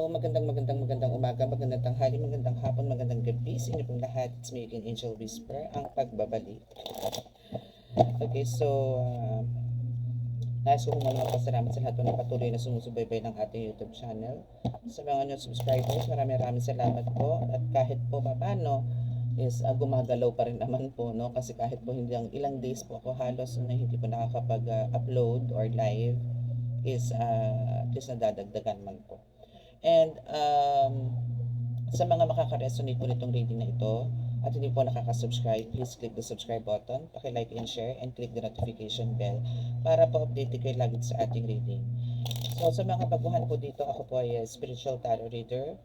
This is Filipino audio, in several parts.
Magandang umaga, magandang tanghali, magandang hapon, magandang gabi sa inyo pong lahat. It's me again, Angel Whisper, ang pagbabalik. Okay, so nais ko muna magpasalamat sa lahat po ng patuloy na sumusubaybay ng ating YouTube channel. Sa mga new subscribers, maraming salamat po. At kahit po paano is gumagalaw pa rin naman po, no? Kasi kahit po hindi ang ilang days po ako halos na hindi po nakakapag-upload or live is at least nadadagdagan man po. And sa mga makaka-resonate po nitong reading na ito at hindi po nakaka-subscribe, please click the subscribe button, paki-like and share, and click the notification bell para po update kayo lagi sa ating reading. So sa mga baguhan po dito, ako po ay spiritual tarot reader,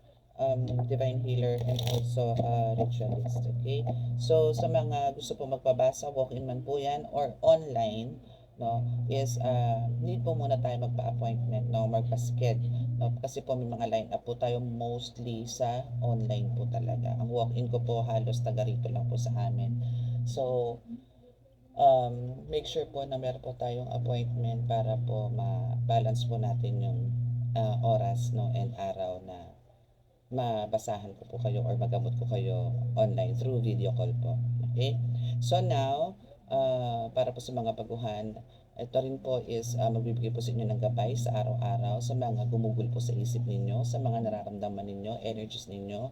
divine healer, and also ritualist. Okay? So sa mga gusto po magpabasa, walk-in man po yan or online, no, is need po muna tayo magpa-appointment, no, magpa-sked, no, kasi po may mga line up po tayo mostly sa online po talaga. Ang walk-in ko po halos taga rito lang po sa amin. So make sure po na meron po tayong appointment para po ma-balance po natin yung oras, no, and araw na mabasahan ko po kayo or magamot ko kayo online through video call po. Okay? So now, para po sa mga baguhan, ito rin po is magbibigay po sa inyo ng gabay sa araw-araw sa mga gumugol po sa isip ninyo, sa mga nararamdaman ninyo, energies ninyo,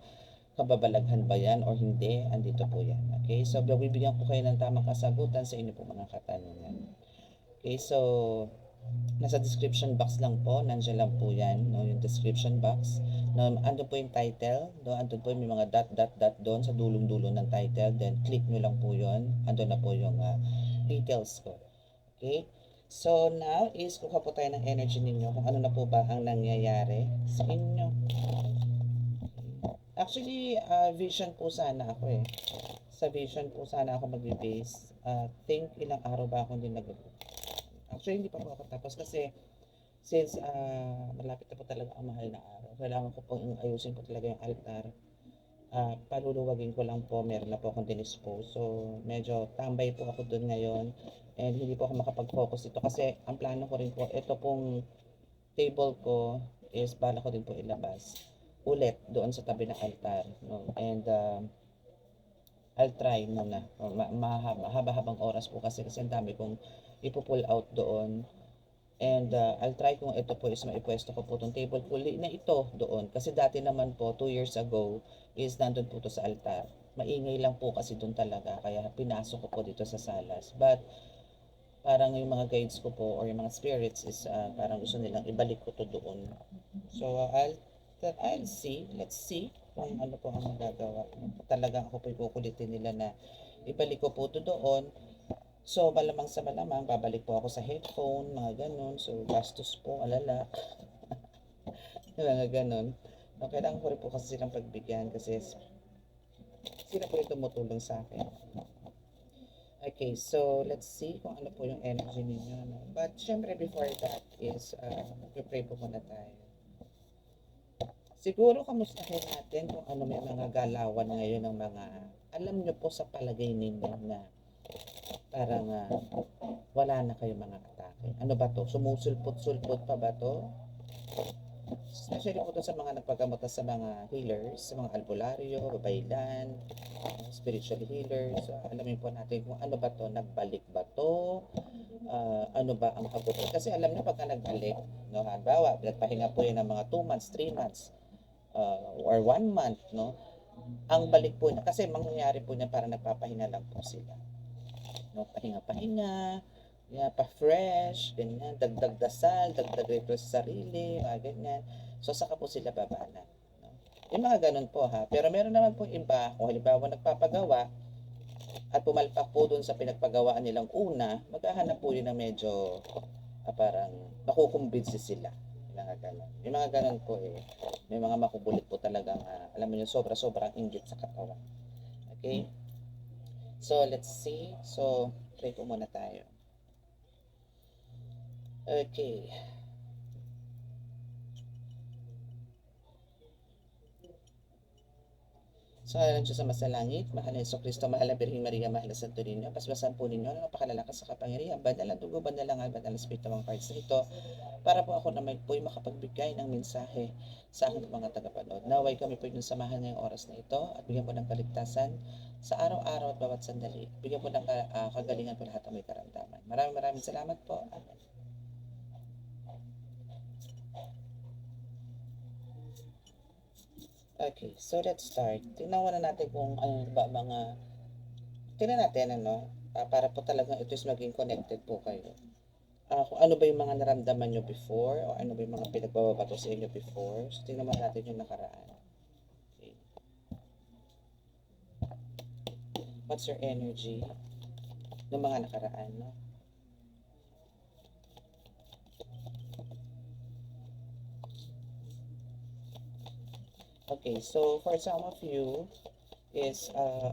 kababalaghan ba yan or hindi, andito po yan. Okay? So, bibigyan ko kayo ng tamang kasagutan sa inyo po mga katanungan. Okay, so nasa description box lang po, nandiyan lang po yan, no, yung description box. No, andun po yung title, no, andun po yung may mga dot doon sa dulong-dulo ng title, then click nyo lang po yun, andun na po yung details ko. Okay, so now is kuha po tayo ng energy ninyo kung ano na po ba ang nangyayari sa inyo. Actually, vision po sana ako eh. Sa vision po sana ako mag-base. Think ilang araw ba ako hindi Actually, hindi pa po ako tapos kasi since malapit na po talaga ang mahal na araw, kailangan ko pong ayusin po talaga yung altar. Paluluwagin ko lang po, meron na po akong dinispose. So, medyo tambay po ako doon ngayon and hindi po ako makapag-focus dito kasi ang plano ko rin po, ito pong table ko is bala ko din po ilabas ulit doon sa tabi ng altar. No? And I'll try muna. Mahaba-habang oras po kasi ang dami kong ipo-pull out doon. And I'll try kung ito po is maipwesto ko po itong table pulley na ito doon. Kasi dati naman po, 2 years ago, is nandun po ito sa altar. Maingay lang po kasi doon talaga. Kaya pinasok ko po dito sa salas. But parang yung mga guides ko po or yung mga spirits is parang gusto nilang ibalik ko to doon. So I'll see, let's see kung ano po ang magagawa. Talagang ako po ikukulitin nila na ibalik ko po to doon. So malamang sa malamang, babalik po ako sa headphone, mga ganun. So gastos po, alala. Mga ganun. No, kailangan ko rin po kasi silang pagbigyan kasi sila po yung tumutulong sa akin. Okay, so let's see kung ano po yung energy ninyo. No? But syempre before that is, mag-pray po muna tayo. Siguro kamustahin natin kung ano may mga galawan ngayon ng mga, alam nyo po sa palagay ninyo na parang wala na kayo mga atake. Ano ba to? Sumusulpot-sulpot pa ba to? Especially po sa mga nagpagamot sa mga healers, sa mga albularyo, babaylan, spiritual healers. So, alamin po natin kung ano ba to, nagbalik ba to, ano ba ang kagutot. Kasi alam niyo pagka nagbalik, no, halimbawa, nagpahinga po yun ng mga 2 months, 3 months, or 1 month, no, ang balik po niya, kasi mangyayari po niya para nagpapahinga lang po sila. No, pahinga-pahinga, pa-fresh, ganyan, dagdag dasal, dagdag rito sa sarili, mga ganyan. So, saka po sila babala. No? Yung mga ganun po ha. Pero meron naman po iba, kung halimbawa nagpapagawa, at pumalpak po dun sa pinagpagawaan nilang una, maghahanap po yun na medyo parang makukumbinsi sila. Yung mga ganun. Yung mga ganun po eh, may mga makukulit po talagang, alam mo yun, sobra-sobrang inggit sa katawan. Okay? So, let's see. So, pray po muna tayo. Okay. Sa ngalan ng Diyos na masalangit, mahal na Kristo, mahal na Birheng Maria, mahal na Santo Niño, paspasan po ninyo ang napakalalakas sa kapangyarihan, banal ang dugo, banal ang alban, banal ang Espiritu ng parts nito, para po ako naman po'y makapagbigay ng mensahe sa aking mga tagapanood. Naway kami po yung samahan ngayong oras na ito at bigyan po ng kaligtasan sa araw-araw at bawat sandali. Bigyan po ng kagalingan po lahat ng may karamdaman. Maraming salamat po. Amen. Okay, so let's start. Tingnan muna natin kung ano ba tingnan natin para po talagang ito is maging connected po kayo. Kung ano ba yung mga naramdaman nyo before o ano ba yung mga pinagbababato sa inyo before. So, tingnan naman natin yung nakaraan. Okay. What's your energy ng mga nakaraan, no? Okay, so for some of you is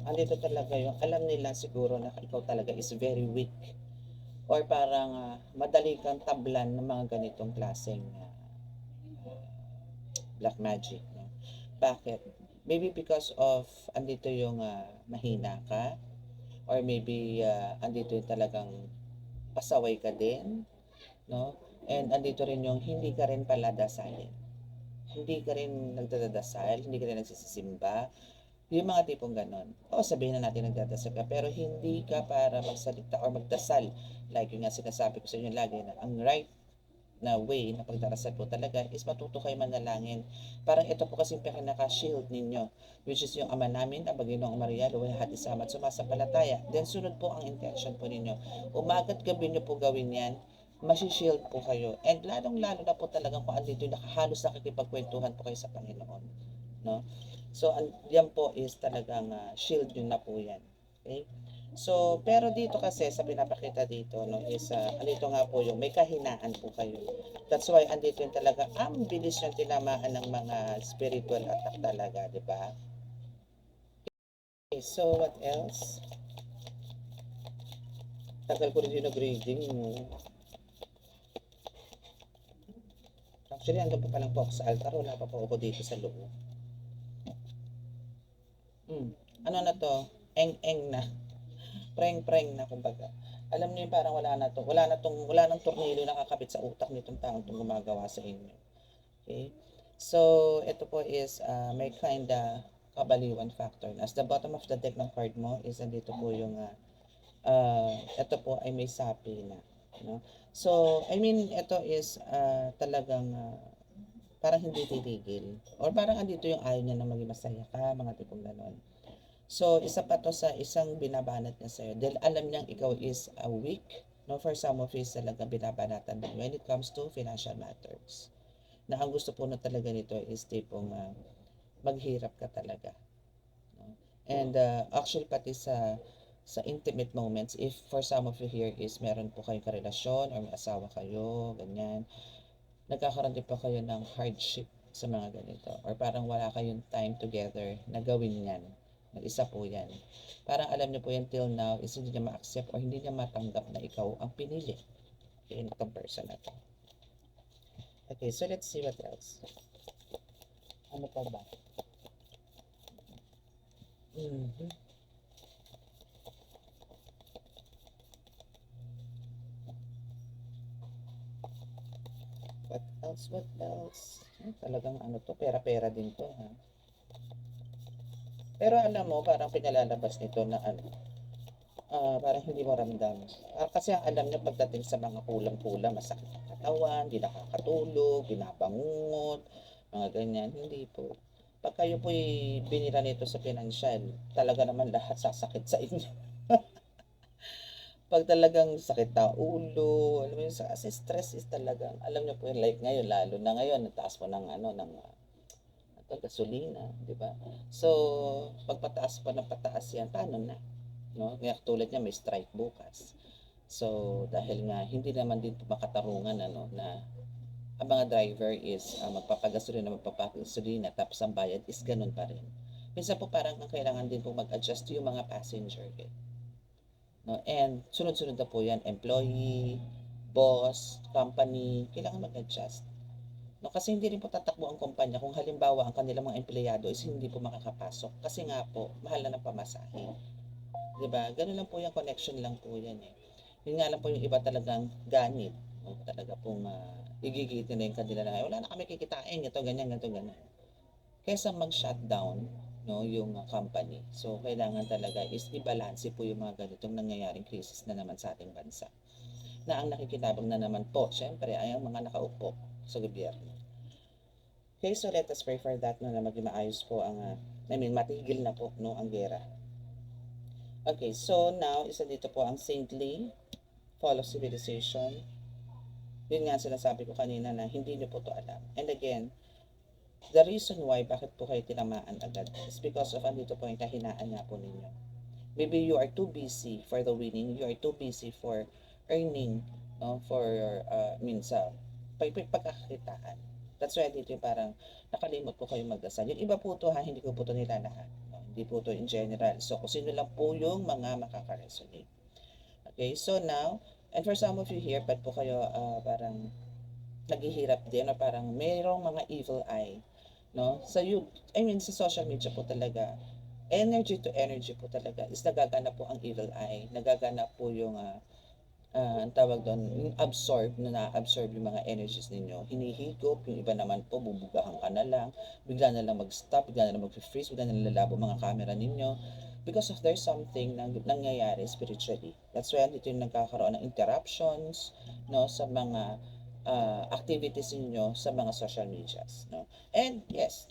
andito talaga yung alam nila siguro na ikaw talaga is very weak or parang madali kang tablan ng mga ganitong klaseng black magic, no? Bakit? Maybe because of andito yung mahina ka or maybe andito yung talagang pasaway ka din, no? And andito rin yung hindi ka rin pala dasalin. Hindi ka rin nagdadasal, hindi ka rin nagsisimba. Yung mga tipong ganon. O sabihin na natin nagdadasal ka, pero hindi ka para magsalita or magdasal. Like yung nga sinasabi ko sa inyo lagi na ang right na way na pagdarasal po talaga is matuto kayo manalangin. Parang ito po kasi pinaka-shield ninyo, which is yung Ama namin, ang Panginoong Maria, luwalhati sama at sumasampalataya. Then sunod po ang intention po ninyo. Umaga't gabi nyo po gawin yan, masishield po kayo. And lalong-lalo na po talagang kung andito yung nakahalos nakikipagkwentuhan po kayo sa Panginoon. No? So, yan po is talagang shield nyo na po yan. Okay? So, pero dito kasi sa pinapakita dito, no, is andito nga po yung may kahinaan po kayo. That's why andito yung talaga ang bilis yung tinamaan ng mga spiritual attack talaga, di ba? Okay, so what else? Tagal ko rin yung nag-reading. Actually, andun pa lang po ako sa altar. Wala pa po ako dito sa loob. Ano na to? Eng-eng na. Preng-preng na kumbaga. Alam niyo parang wala nang tornilyo nakakabit sa utak nitong taong itong gumagawa sa inyo. Okay? So, ito po is may kinda kabaliwan factor. As the bottom of the deck ng card mo is andito po yung ito po ay may sapi na. No? So, I mean, ito is talagang parang hindi titigil. Or parang andito yung ayaw niya na maging masaya ka, mga tipong ganon. So, isa pa to sa isang binabanat niya sa'yo. Dahil alam niyang ikaw is weak. No, for some of you talaga binabanatan mo when it comes to financial matters. Na ang gusto po na talaga nito is tipong maghirap ka talaga. No? And actually pati sa intimate moments, if for some of you here is meron po kayong karelasyon or may asawa kayo, ganyan, nagkakaroon din po kayo ng hardship sa mga ganito. Or parang wala kayong time together na gawin yan. Mag-isa po yan. Parang alam niyo po yan till now is hindi niya ma-accept or hindi niya matanggap na ikaw ang pinili. Okay, itong person na to. Okay, so let's see what else. Ano pa ba? What else? What else? Talagang ano to, pera-pera din to, ha? Pero alam mo, parang pinalalabas nito na parang hindi mo ramdam. Kasi ang alam niya pagdating sa mga kulang-kulang, masakit ang katawan, di nakakatulog, binabangungot, mga ganyan. Hindi po. Pag kayo po'y binira nito sa financial, talaga naman lahat sasakit sa inyo. Pag talagang sakit na ulo, alam mo yun, kasi stress is talagang, alam niyo po yun, like ngayon, lalo na ngayon, nataas mo ng gasolina, di ba? So, pag pataas pa ng pataas yan, paano na? No? Kaya tulad niya, may strike bukas. So, dahil nga, hindi naman din makatarungan, na ang mga driver is magpapagasolina, tapos ang bayad is ganun pa rin. Minsan po parang ang kailangan din po mag-adjust yung mga passenger. Eh. No? And sunod-sunod na po yan, employee, boss, company, kailangan mag-adjust. No, kasi hindi rin po tatakbo ang kumpanya kung halimbawa ang kanilang mga empleyado is hindi po makakapasok. Kasi nga po, mahal na ng pamasahe. 'Di ba? Ganun lang po yung connection lang po yan eh. Yun nga lang po yung iba talagang ganit. No? Talaga pong igigit nila yung kanila na wala na kami kikitain, ito, ganyan, ganito, ganyan. Kesa mag-shutdown no, yung company. So, kailangan talaga is i-balance po yung mga ganitong nangyayaring crisis na naman sa ating bansa. Na ang nakikinabang na naman po, syempre, ay ang mga nakaupo sa gobyerno. Okay, so let us pray for that no, na maging maayos po ang, matigil na po no, ang gera. Okay, so now, isa dito po ang saintly, fall of civilization. Yun nga sinasabi ko kanina na hindi nyo po to alam. And again, the reason why bakit po kayo tinamaan agad is because of andito po yung kahinaan nga po ninyo. Maybe you are too busy for the winning, you are too busy for earning, no, for sa pagkakakitaan. That's why dito yung parang nakalimot po kayo magdasal. Yung iba po to ha, hindi ko po to nilalahat. No? Hindi po to in general. So kung sino lang po yung mga makaka-resonate. Okay, so now, and for some of you here, ba't po kayo parang naghihirap din o parang mayroong mga evil eye, no? Sa social media po talaga, energy to energy po talaga is nagaganap po ang evil eye. Nagaganap po yung ang tawag doon, yung na-absorb yung mga energies ninyo. Hinihigop, yung iba naman po, bubugahan ka na lang, bigla na lang mag-stop, bigla na lang mag-freeze, bigla na lang lalabo mga camera ninyo. Because of there's something na nangyayari spiritually. That's why dito yung nagkakaroon ng interruptions, no, sa mga activities niyo sa mga social medias, no. And yes,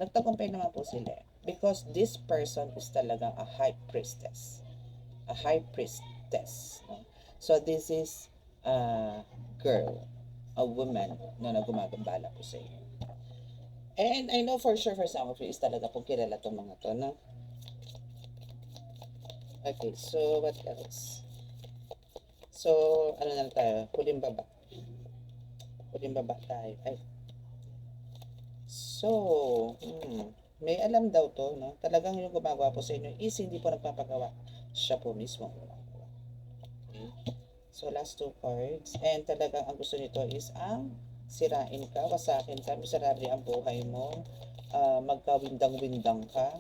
nagtagumpay naman po sila because this person is talagang a high priestess. A high priestess, no? So this is a girl, a woman na gumagambala po sa inyo. And I know for sure for some of you is talaga pong kilala itong mga to, no? Okay, so what else? So, ano na tayo? Huling baba. Huling baba tayo. Ay. So, may alam daw to, no? Talagang yung gumagawa po sa inyo is hindi po nagpapagawa. Siya po mismo. Okay. So, last two cards. And talagang ang gusto nito is ang sirain ka, wasakin ka, miserable ang buhay mo, magkawindang-windang ka,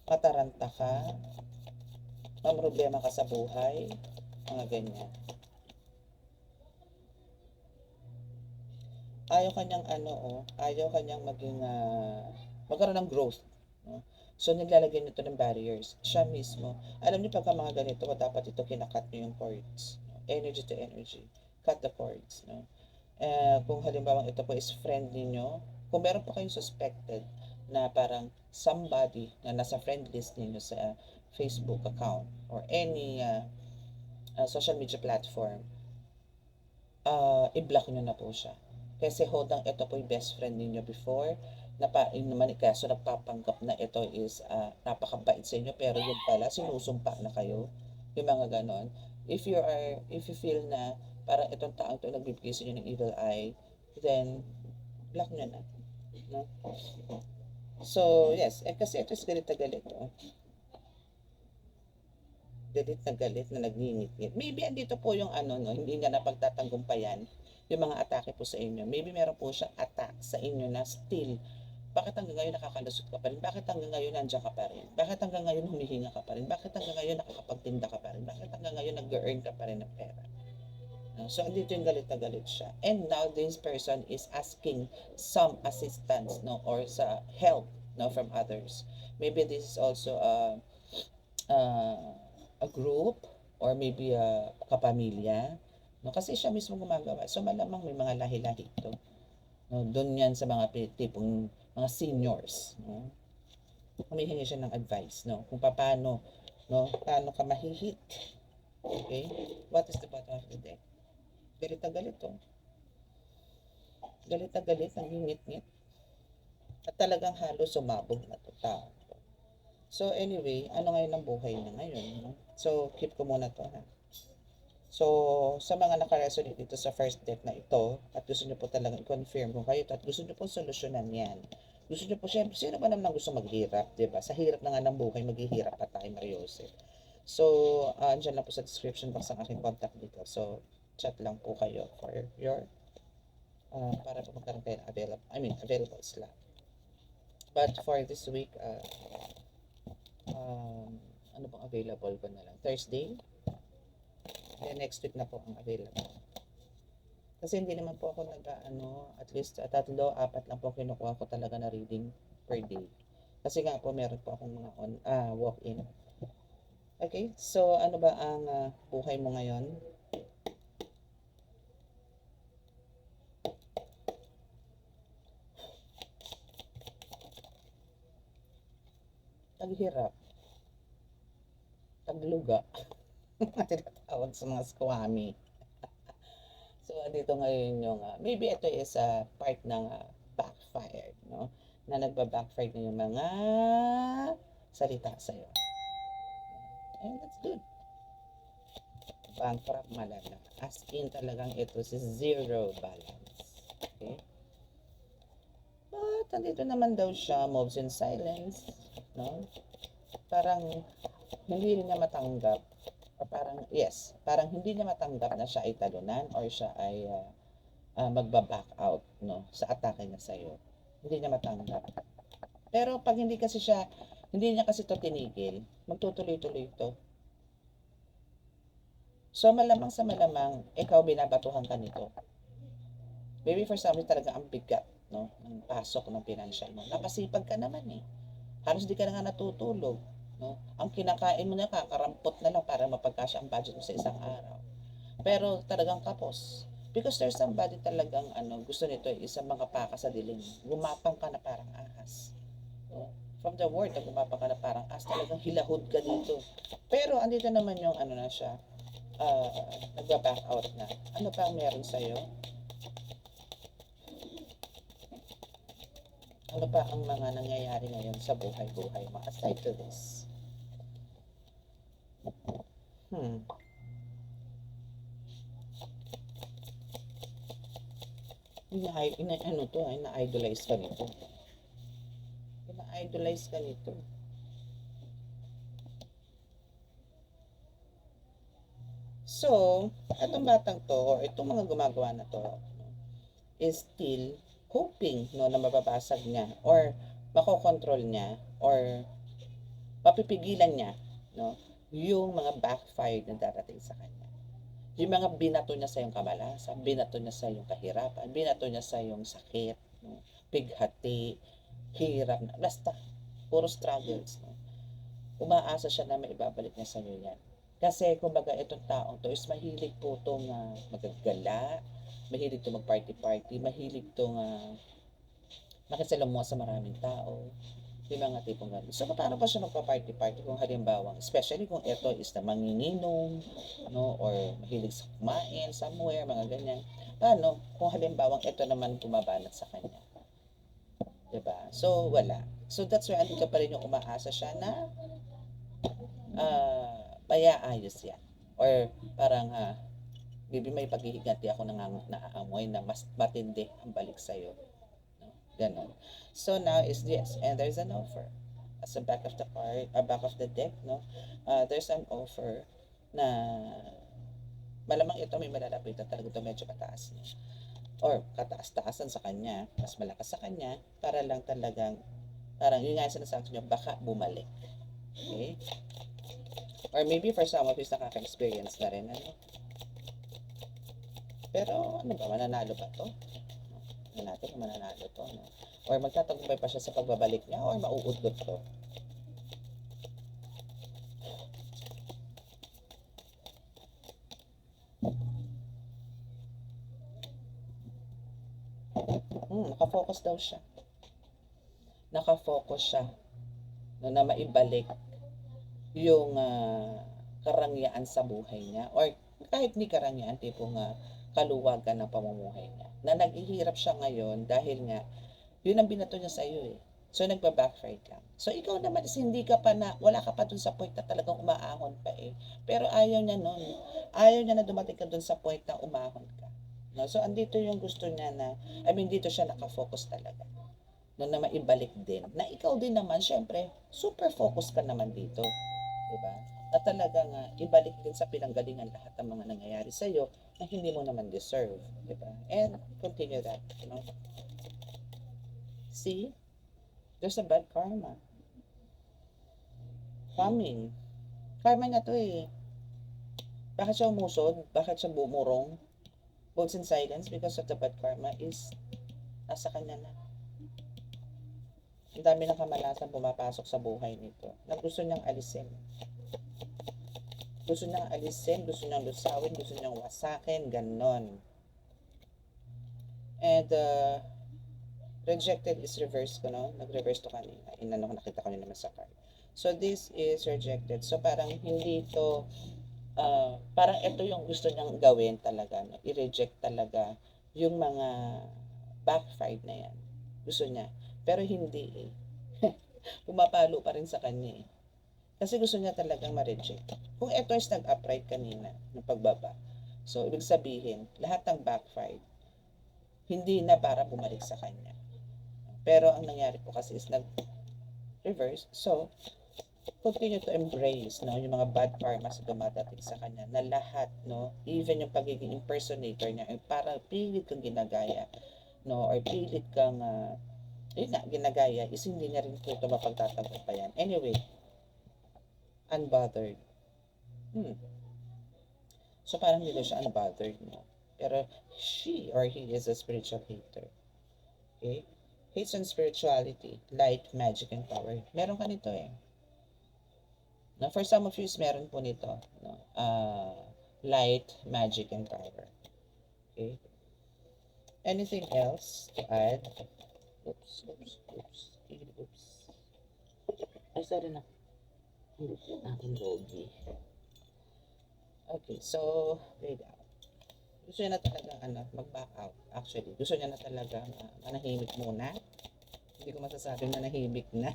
mataranta ka, problema ka sa buhay, mga ganyan. Ayaw kanyang ayaw kanyang maging, magkaroon ng growth. No? So, naglalagay nito ng barriers. Siya mismo. Alam niyo pagka mga ganito, dapat ito kinakat niyo yung cords. No? Energy to energy. Cut the cords. No? Kung halimbawa ito po is friend niyo, kung meron pa kayong suspected na parang somebody na nasa friend list niyo sa Facebook account or any social media platform, i-block nyo na po siya. Kasi hodang ito po yung best friend ninyo before, naman kaso nagpapanggap na ito is napakabait sa inyo, pero yun pala, sinusumpa na kayo. Yung mga ganon. If you feel na parang itong taong ito nagbibigay sa inyo ng evil eye, then, block nyo na. No? So, yes. Kasi ito is galit na galit. Galit na nagngingit-ngit. Maybe andito po yung hindi niya napagtatanggumpayan yung mga atake po sa inyo. Maybe meron po siyang attack sa inyo na still, bakit hanggang ngayon nakakalusot ka pa rin? Bakit hanggang ngayon nandiyan ka pa rin? Bakit hanggang ngayon humihinga ka pa rin? Bakit hanggang ngayon nakakapagtinda ka pa rin? Bakit hanggang ngayon nag-earn ka pa rin ng pera? So, andito yung galit na galit siya. And now, this person is asking some assistance, no, or sa help, no, from others. Maybe this is also a group or maybe a kapamilya, no, kasi siya mismo gumagawa. So malamang may mga lahi-lahi ito, no, doon yan sa mga tipong mga seniors, no, humihingi siya ng advice, no, kung paano, no, paano ka mahihit. Okay, what is the bottom of the deck? Galit na galit galit na galit, nangingit-ngit at talagang halos sumabog na to tao. So anyway, ano ngayon ang buhay niya ngayon? No? So keep ko muna to ha. So sa mga nakaresonate dito sa first deck na ito at gusto niyo po talagang i-confirm kung kayo at gusto niyo po solusyonan yan. Gusto niyo po syempre, sino ba naman gusto maghirap, di ba? Sa hirap na nga ng buhay, maghihirap pa tayo, Mariose. So, andyan lang po sa description box ang aking contact dito. So, chat lang po kayo for your para po magkaroon kayo ng available slot. But for this week, ano bang available ko na lang? Thursday? Then next week na po ang available. Kasi hindi naman po ako at least 3, 4 lang po kinukuha ko talaga na reading per day. Kasi nga po meron po akong mga walk-in. Okay, so ano ba ang buhay mo ngayon? Taghirap, tagluga, tinatawag sa mga squammy. So, dito ngayon yung, maybe ito is part ng backfired, no? Na nagba-backfire na yung mga salita sa'yo. And that's good. Bankrupt malala. As in talagang ito si zero balance. Okay? But, nandito naman daw siya, moves in silence, no? Parang, hindi rin niya matanggap parang hindi niya matanggap na siya ay talunan or siya ay magba-back out, no, sa atake niya sa'yo. Hindi niya matanggap. Pero pag hindi niya kasi to tinigil, magtutuloy-tuloy ito. So malamang sa malamang, ikaw binabatuhan ka nito. Maybe for some talaga ang bigat, no, ng pasok ng financial mo. Napasipag ka naman eh. Halos di ka na nga natutulog. No? Ang kinakain mo na kakarampot na lang para mapagkasya ang budget mo sa isang araw. Pero talagang kapos. Because there's somebody talagang gusto nito isang mga paka sa dilim. Gumapang ka na parang ahas. No? From the word na gumapang ka na parang ahas, talagang hilahod ka dito. Pero andito naman yung na siya, nagba-back out na. Ano pa ang meron sa'yo? Ano pa ang mga nangyayari ngayon sa buhay-buhay mo aside to this? Ina-idolize ka nito. Ina-idolize ka nito. So, itong batang to, or itong mga gumagawa na to, is still hoping, no, na mababasag niya, or makokontrol niya, or mapipigilan niya, no, yung mga backfired na darating sa kanya. Yung mga binato niya sa iyong kamalasan, binato niya sa iyong kahirapan, binato niya sa iyong sakit, no, pighati, hirap, basta, puro struggles. No. Umaasa siya na may ibabalik niya sa iyo yan. Kasi kumbaga itong taong to is mahilig po itong magagala, mahilig itong mag-party-party, mahilig itong makisalamuha sa maraming tao. Yung mga tipong gano'n. So, paano pa siya magpa-party-party kung halimbawa, especially kung ito is na manginginom, no, or mahilig sa kumain, somewhere, mga ganyan. Paano kung halimbawa ito naman bumabanat sa kanya? Diba? So, wala. So, that's why andito pa rin yung umaasa siya na mayaayos yan. Or parang, maybe may paghihiganti ako naaamoy na mas matindi ang balik sa'yo. Ganon. So now is yes, and there's an offer. As a back of the back of the deck, no? There's an offer na malamang ito may malalapit na talaga ito medyo kataas niya. Or kataas-taasan sa kanya, mas malakas sa kanya, para lang talagang, parang yun nga yung sinasabi niyo, baka bumalik. Okay? Or maybe for some of you nakaka-experience na rin, ano? Pero ano ba, mananalo ba to? Natin kung mananalo to, no? Or magtatagumpay pa siya sa pagbabalik niya, or mauudlot to. Nakafocus daw siya. Nakafocus siya no, na maibalik yung karangyaan sa buhay niya, or kahit ni karangyaan, tipong kaluwagan ng pamumuhay niya, na naghihirap siya ngayon dahil nga yun ang binato niya sa iyo eh. So nagba-backfire ka. So ikaw naman is hindi ka pa wala ka pa dun sa point na talagang umaahon pa eh. Pero ayaw niya nun. Ayaw niya na dumating ka dun sa point na umahon ka. No? So andito yung gusto niya na, dito siya nakafocus talaga. No, na maibalik din. Na ikaw din naman, syempre, super focus ka naman dito. diba? Na talagang ibalik din sa pinanggalingan lahat ng mga nangyayari sa'yo na hindi mo naman deserve, diba? And continue that, you know. See? There's a bad karma coming. Karma na to eh. Bakit siya umusod? Bakit siya bumurong? Both in silence because of the bad karma is nasa kanya na. Ang dami ng kamalasan pumapasok sa buhay nito na gusto niyang alisin. Gusto niyang alisin, gusto niyang lusawin, gusto niyang wasakin, ganon. And rejected is reverse ko, no? Nag-reverse to kanina. Inano ko, nakita ko nyo naman sa card. So, this is rejected. So, parang hindi to, parang ito yung gusto niyang gawin talaga, no? I-reject talaga yung mga backfired na yan. Gusto niya. Pero hindi eh. Pumapalo pa rin sa kanya eh. Kasi gusto niya talagang ma-reject. Kung ito is nag-upright kanina, ng pagbaba, so, ibig sabihin, lahat ng backfired, hindi na para bumalik sa kanya. Pero ang nangyari po kasi is nag-reverse. So, continue to embrace, no, yung mga bad karmas na dumadating sa kanya na lahat, no, even yung pagiging impersonator niya, ay para pilit kang ginagaya, no, or pilit kang, yun na, ginagaya, is hindi niya rin po ito mapagtatagumpayan. Anyway, unbothered. So, parang hindi siya unbothered, no? Pero, she or he is a spiritual hater. Okay? Hates on spirituality, light, magic, and power. Meron ka nito eh. No, for some of you is meron po nito. No? Light, magic, and power. Okay? Anything else to add? Oops. Ay, sorry na. Aking logi. Okay, so, wait out. Gusto niya na talaga mag-back out. Actually, gusto niya na talaga manahimik muna. Hindi ko masasabing manahimik na.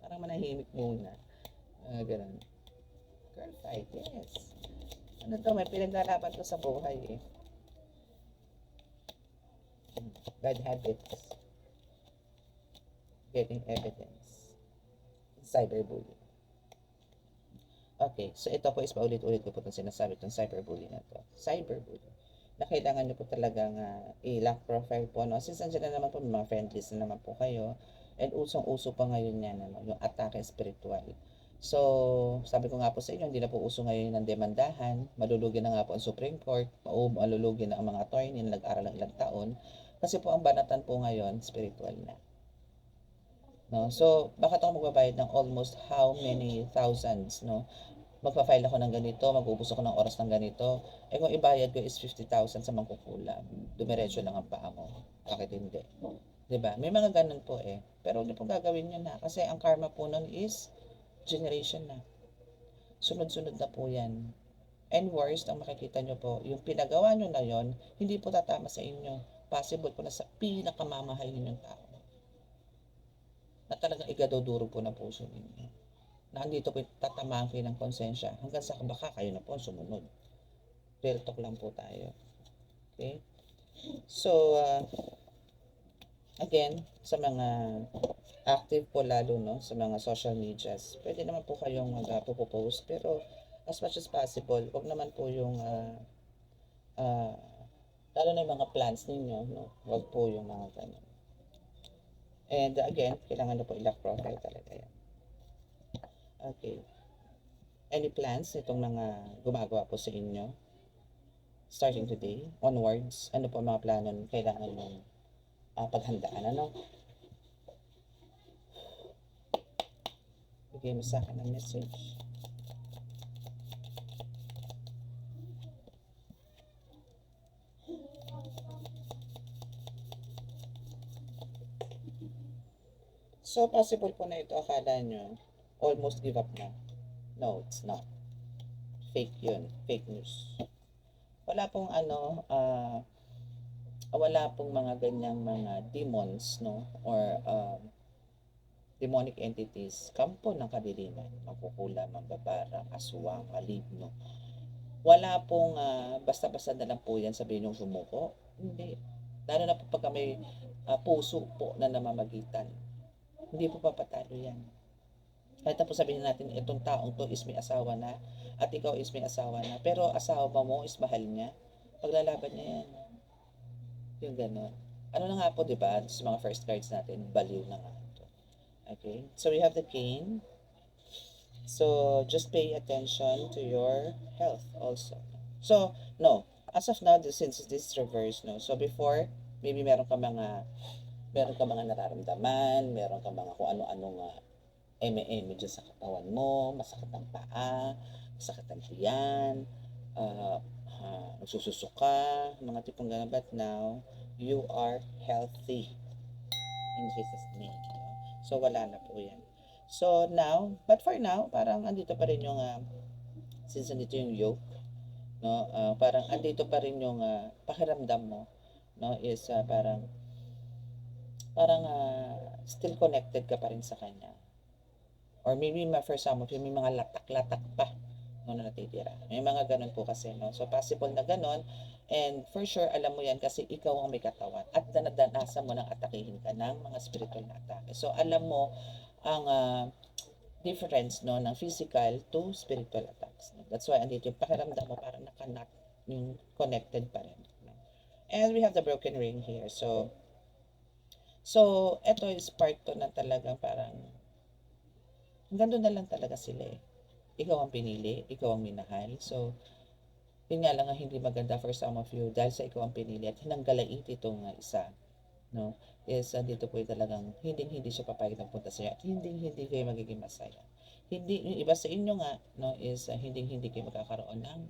Parang manahimik muna. Ganun. Girl fight, yes. Ano to, may pinaglalaban to sa buhay eh. Bad habits. Getting evidence. Cyberbullying. Okay, so ito po is paulit-ulit ko po itong sinasabi itong cyberbullying na to. Cyberbullying. Na kailangan nyo po talagang i-lock profile po, no? Since nandiyan na naman po, may mga friend list na naman po kayo. And usong-uso pa ngayon yan, ano, yung atake spiritual. So, sabi ko nga po sa inyo, hindi na po uso ngayon ng demandahan. Malulugi na nga po ang Supreme Court. Malulugi na ang mga attorney na nag-aral ng ilang taon. Kasi po ang banatan po ngayon, spiritual na. No? So, bakit ako magbabayad ng almost how many thousands, no? Magpa-file ako ng ganito, mag-ubos ako ng oras ng ganito. Eh kung ibayad ko is 50,000 sa mangkukulam, dumiretso lang ang paa mo. Bakit hindi? Diba? May mga ganun po eh. Pero hindi po gagawin nyo na. Kasi ang karma po nun is generation na. Sunod-sunod na po yan. And worst, ang makikita nyo po, yung pinagawa nyo na yon, hindi po tatama sa inyo. Possible po na sa pinakamamahal ninyong tao. Na talagang igadoduro po ng puso ninyo. Na andito po tatamaan kayo ng konsensya hanggang sa baka kayo na po sumunod. Real talk lang po tayo. Okay? So, again, sa mga active po lalo, no, sa mga social medias, pwede naman po kayong mag-post, pero as much as possible, wag naman po yung, lalo na yung mga plans ninyo, no, wag po yung mga ganyan. And again, kailangan na po i-lock profile talaga yan. Okay. Any plans nitong mga gumagawa po sa inyo? Starting today, onwards, ano po mga plano kailangan mong paghandaan, ano? Bigay mo sa akin ng message. So, possible po na ito, akala nyo, almost give up na. No, it's not. Fake yun. Fake news. Wala pong wala pong mga ganyang mga demons, no? Or demonic entities, kampo ng kadiliman, mangkukula, mambabara, aswang, maligno. Wala pong basta-basta na lang po yan sabihin yung sumuko. Hindi. Lalo na po pagka may puso po na namamagitan. Hindi po papatalo yan. Kahit na po sabihin natin itong taong to is may asawa na at ikaw is may asawa na, pero asawa mo is mahal niya, paglalaban niya yan. Yung gano'n. Ano na nga po, di ba? Sa mga first cards natin, baliw na nga ito. Okay? So we have the king. So just pay attention to your health also. So, no. As of now, since this is reverse, no. So before, maybe meron ka mga nararamdaman, meron ka mga kung ano-anong eme-eme dyan sa katawan mo, masakit ang paa, masakit ang tiyan, nagsusuka, mga tipong gano'n. But now, you are healthy in Jesus' name. No? So, wala na po yan. So, now, but for now, parang andito pa rin yung, since andito yung yoke, no, parang andito pa rin yung pakiramdam mo, no, is parang still connected ka pa rin sa kanya. Or maybe for some of you, may mga latak-latak pa no, na natitira. May mga ganun po kasi. No? So, possible na ganun. And for sure, alam mo yan kasi ikaw ang may katawan. At danadasan mo nang atakihin ka ng mga spiritual na atake. So, alam mo ang difference no, ng physical to spiritual attacks. No? That's why andito yung pakiramdam mo parang nakanat yung connected pa rin. No? And we have the broken ring here. So ito is part to na talagang parang hanggang doon na lang talaga sila eh. Ikaw ang pinili, ikaw ang minahal. So, yun nga lang ang hindi maganda for some of you dahil sa ikaw ang pinili at hinanggalait itong isa. No? Is dito po talagang hindi siya papayag ng punta sa'yo at hindi kayo magiging masaya. Hindi, yung iba sa inyo nga, no, is hindi kayo magkakaroon ng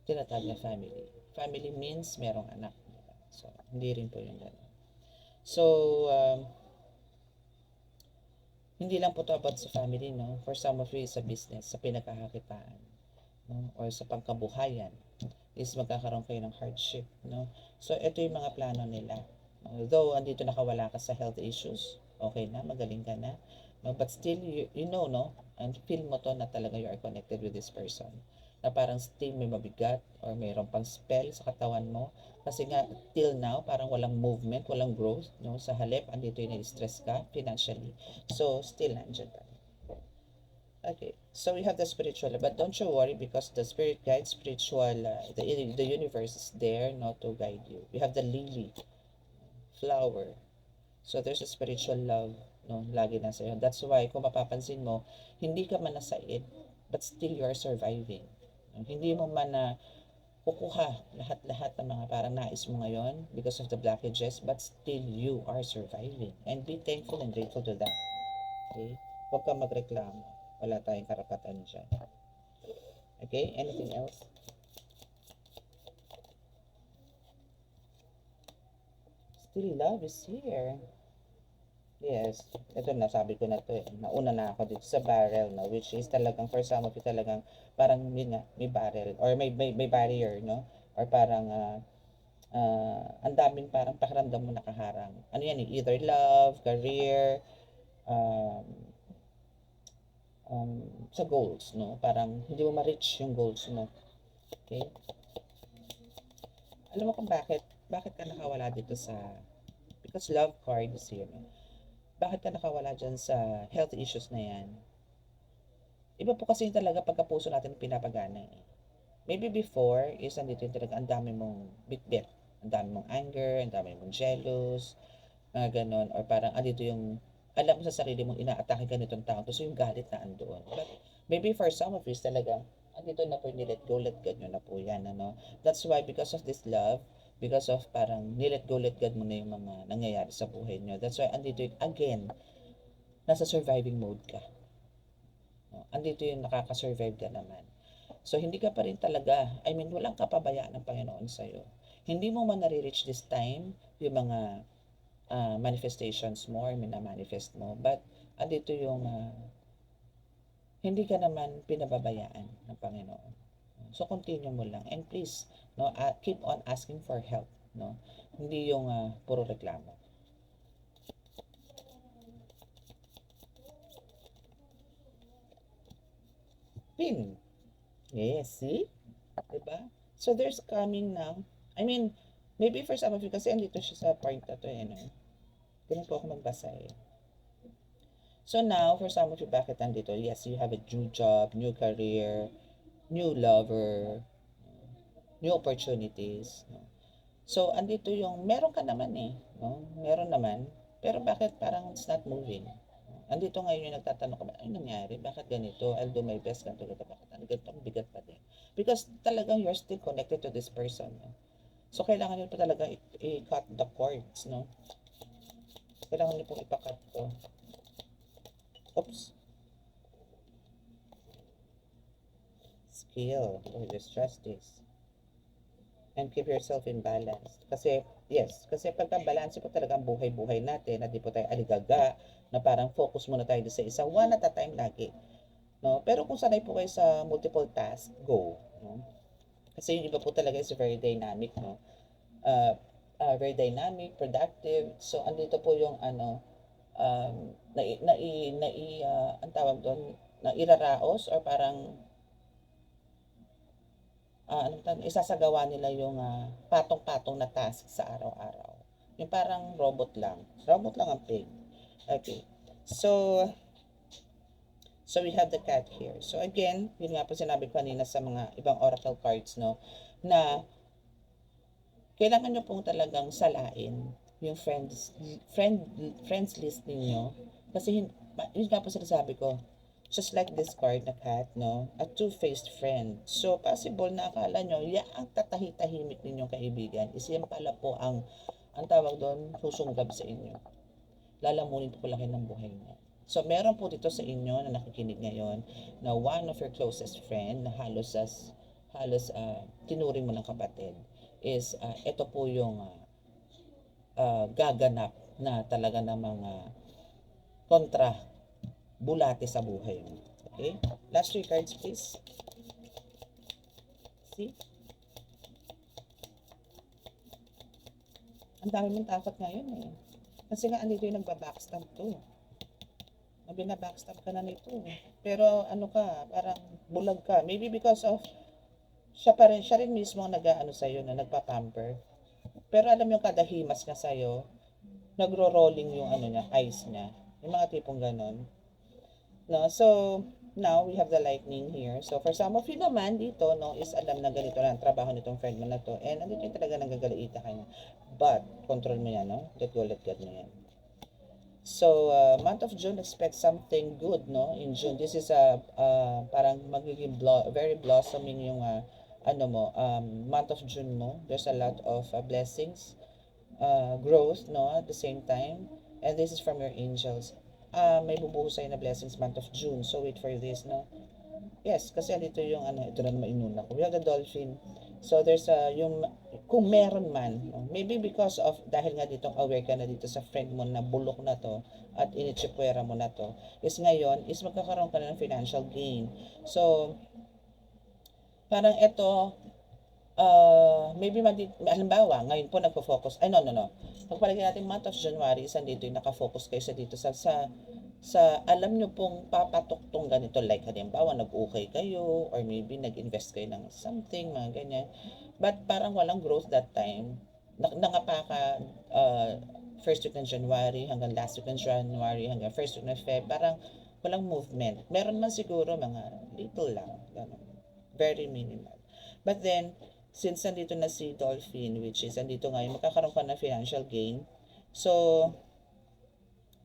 tinatawag na family. Family means merong anak. Diba? So, hindi rin po yung gano'n. So, hindi lang po to about sa family, no? For some of you, sa business, sa pinagkakakitaan, no? Or sa pangkabuhayan, is magkakaroon kayo ng hardship, no? So, ito yung mga plano nila. Although, andito nakawala ka sa health issues, okay na, magaling ka na, no? But still, you know, no? And feel mo to na talaga you are connected with this person. Na parang still may mabigat or mayroong pang spell sa katawan mo. Kasi nga, till now, parang walang movement, walang growth, no? Sa halip, andito yung na-stress ka financially. So, still nandyan pa. Okay, so we have the spiritual, but don't you worry because the spirit guide, the universe is there not to guide you. We have the lily, flower. So there's a spiritual love, no, lagi na sa'yo. That's why, kung mapapansin mo, hindi ka man nasaid, but still you are surviving. Hindi mo man na kukuha lahat-lahat ng mga parang nais mo ngayon because of the blockages, but still you are surviving. And be thankful and grateful to that. Okay? Huwag kang magreklamo. Wala tayong karapatan dyan. Okay? Anything else? Still love is here. Yes. Ito na, sabi ko na to eh. Nauna na ako dito sa barrel, no? Which is talagang, for some of you talagang, parang yun nga, may barrel. Or may barrier, no? Or parang, ang daming parang pakiramdam mo nakaharang. Ano yan eh? Either love, career, um, sa goals, no? Parang hindi mo ma-reach yung goals mo. Okay? Alam mo kung bakit ka nakawala dito sa, because love card is here, no? Bakit ka nakawala dyan sa health issues na yan? Iba po kasi talaga pagkapuso natin pinapagana eh. Maybe before is andito yung talaga ang dami mong bitbit. Ang dami mong anger, ang dami mong jealous, mga ganon. Or parang andito yung alam mo sa sarili mong inaatake ka nitong tao. So yung galit na andoon. But maybe for some of you talaga, andito na po yung let go nyo na po yan. Ano? That's why because of this love, because of parang let go mo na yung mga nangyayari sa buhay nyo. That's why andito yung, again, nasa surviving mode ka. No? Andito yung nakaka-survive ka naman. So, hindi ka pa rin talaga, walang kapabayaan ng Panginoon sa'yo. Hindi mo man nare-reach this time yung mga manifestations mo or minamanifest mo. But, andito yung hindi ka naman pinababayaan ng Panginoon. So, continue mo lang. And please, no, keep on asking for help. No? Hindi yung puro reklamo. Pin. Yes, see? Diba? So, there's coming now. Maybe for some of you, kasi andito siya sa point na to eh, no? Ganun po ako magbasa eh. So now, for some of you, bakit nandito? Yes, you have a new job, new career, new lover, new opportunities. No? So, andito yung, meron ka naman eh. No? Meron naman. Pero bakit parang it's not moving? Andito ngayon yung nagtatanong ka ba, ay nangyari? Bakit ganito? I'll do my best. Ganito, bakit ang ganito? Ang bigat pa din. Because talagang you're still connected to this person. No? So, kailangan nyo pa talaga i-cut the cords. No? Kailangan nyo pong ipakat to. Oops. Skill. Oh, just trust this. And keep yourself in balance. Kasi, yes, kasi pagka-balance po talaga ang buhay-buhay natin, na di po tayo aligaga, na parang focus muna tayo sa isa, one at a time lagi. No? Pero kung sanay po kayo sa multiple task, go. No? Kasi yung iba po talaga is very dynamic, no? Very dynamic, productive. So, andito po yung ang tawag doon, na iraraos or parang isasagawa nila yung patong-patong na task sa araw-araw. Yung parang robot lang. Robot lang ang pig. Okay. So we have the cat here. So again, yun nga po sinabi ko kanina sa mga ibang oracle cards, no, na kailangan nyo pong talagang salain yung friends list ninyo. Kasi yun nga po sinasabi ko, just like this card na cat, no? A two-faced friend. So, possible na akala nyo, ang tatahimik ninyong kaibigan is yan pala po ang tawag doon, susunggab sa inyo. Lalamunin po laki ng buhay niya. So, meron po dito sa inyo na nakikinig ngayon na one of your closest friend na halos tinuring mo ng kapatid is ito po yung gaganap na talaga ng mga kontra bulate sa buhay mo. Okay? Last 3 cards, please. See? Ang dami mong takot ngayon eh. Kasi nga, andito yung nagbabackstab to. Binabackstab ka na nito. Pero ano ka, parang bulag ka. Maybe because of, siya rin mismo ang nag-ano sa'yo, na nagpa-pamper. Pero alam yung kada himas niya sa'yo, nagro-rolling yung eyes niya. Yung mga tipong ganon. No? So, now we have the lightning here. So, for some of you naman dito, no, is alam na ganito na ang trabaho nitong friend mo na to. And andito yung talaga nanggagalaita ka niya. But, control mo yan, no? Let go, let God mo yan. So, month of June, expect something good, no? In June, this is parang magiging very blossoming yung, month of June mo. There's a lot of blessings, growth, no? At the same time. And this is from your angels. May bubuhos sa'yo na blessings month of June. So, wait for this, no? Yes, kasi dito yung ito na naman inuna ko. We have the dolphin. So, there's kung meron man, no? Maybe because of, dahil nga dito aware ka na dito sa friend mo na bulok na to, at initsipwera mo na to, is ngayon, is magkakaroon ka na ng financial gain. So, parang ito, maybe halimbawa, ngayon po nagpo-focus, no. Pagpalagay natin month of January, isa dito yung nakafocus kayo sa dito sa alam nyo pong papatuktong ganito, like halimbawa nag-ukay kayo or maybe nag-invest kayo ng something, mga ganyan, but parang walang growth that time. Nangapa first week ng January hanggang last week ng January hanggang first week ng Feb, parang walang movement. Meron man siguro mga little lang, ganun, very minimal. But then, since nandito na si Dolphin, which is nandito ngayon, magkakaroon ka ng financial gain. So,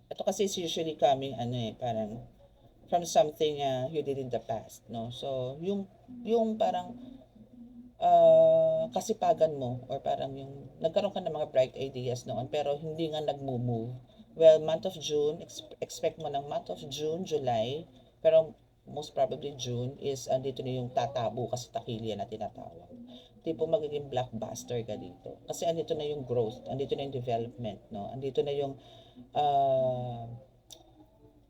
ito kasi is usually coming, parang from something you did in the past, no? So, yung parang kasipagan mo, or parang yung nagkaroon ka ng mga bright ideas noon, pero hindi nga nag-move. Well, month of June, expect mo ng month of June, July, pero most probably June is andito na yung tatabo kasi takilya na tinatawag. Tipo magiging blockbuster ka dito. Kasi andito na yung growth, andito na yung development, no? Andito na yung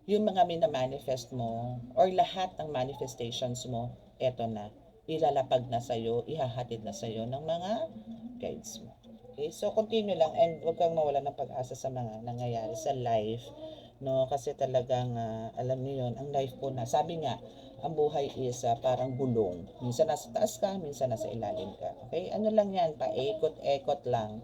mga minamanifest mo or lahat ng manifestations mo, eto na, ilalapag na sa'yo, ihahatid na sa'yo ng mga guides mo. Okay, so continue lang and huwag kang mawala ng pag-asa sa mga nangyayari sa life, no? Kasi talagang alam niyo yun, ang life po na, sabi nga, ang buhay is parang gulong. Minsan nasa taas ka, minsan nasa ilalim ka. Okay, ano lang yan, paikot-ekot lang.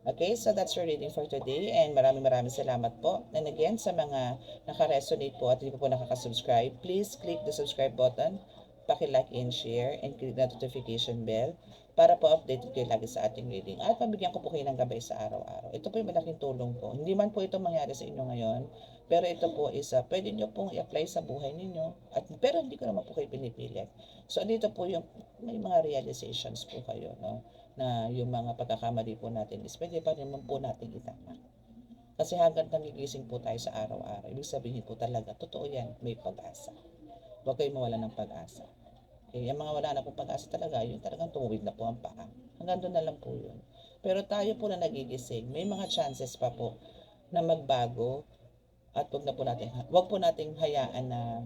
Okay, so that's your reading for today and maraming salamat po. And again, sa mga naka-resonate po at hindi po nakaka-subscribe, please click the subscribe button, paki-like and share, and click the notification bell para po updated kayo lagi sa ating reading. At mabigyan ko po kayo ng gabay sa araw-araw. Ito po yung malaking tulong po. Hindi man po ito mangyari sa inyo ngayon, pero ito po is pwede nyo pong i-apply sa buhay ninyo. Pero hindi ko naman po kayo pinipilit. So, dito po yung may mga realizations po kayo, no? Na yung mga pagkakamali po natin is pwede pa naman po natin itama. Kasi hanggang nagigising po tayo sa araw-araw, ibig sabihin po talaga, totoo yan, may pag-asa. Huwag kayong mawala ng pag-asa. Okay, yung mga wala na po pag-asa talaga, yung talagang tumuwid na po ang paa. Hanggang doon na lang po yun. Pero tayo po na nagigising, may mga chances pa po na magbago at wag po nating hayaan na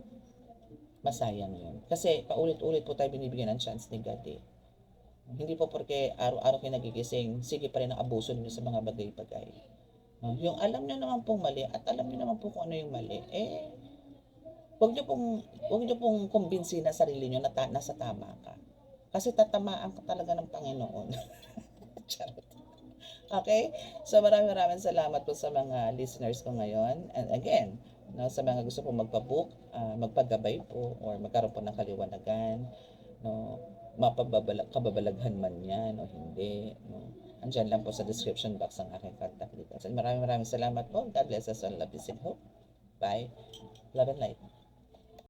masayang yun. Kasi paulit-ulit po tayo binibigyan ng chance ni God eh. Hindi po porque araw-araw kayo nagigising, sige pa rin ang abuso ninyo sa mga bagay-bagay. Yung alam nyo naman pong mali at alam nyo naman po kung ano yung mali, wag nyo pong kumbinsin na sarili nyo na nasa tama ka. Kasi tatamaan ka talaga ng Panginoon. Charot. Okay? So maraming salamat po sa mga listeners ko ngayon. And again, no, sa mga gusto po magpabook, magpagabay po or magkaroon po ng kaliwanagan, no, kababalaghan man yan o hindi, no. Andyan lang po sa description box ang aking contact details. And maraming salamat po. God bless us all. Love, peace, and hope. Bye. Love and light.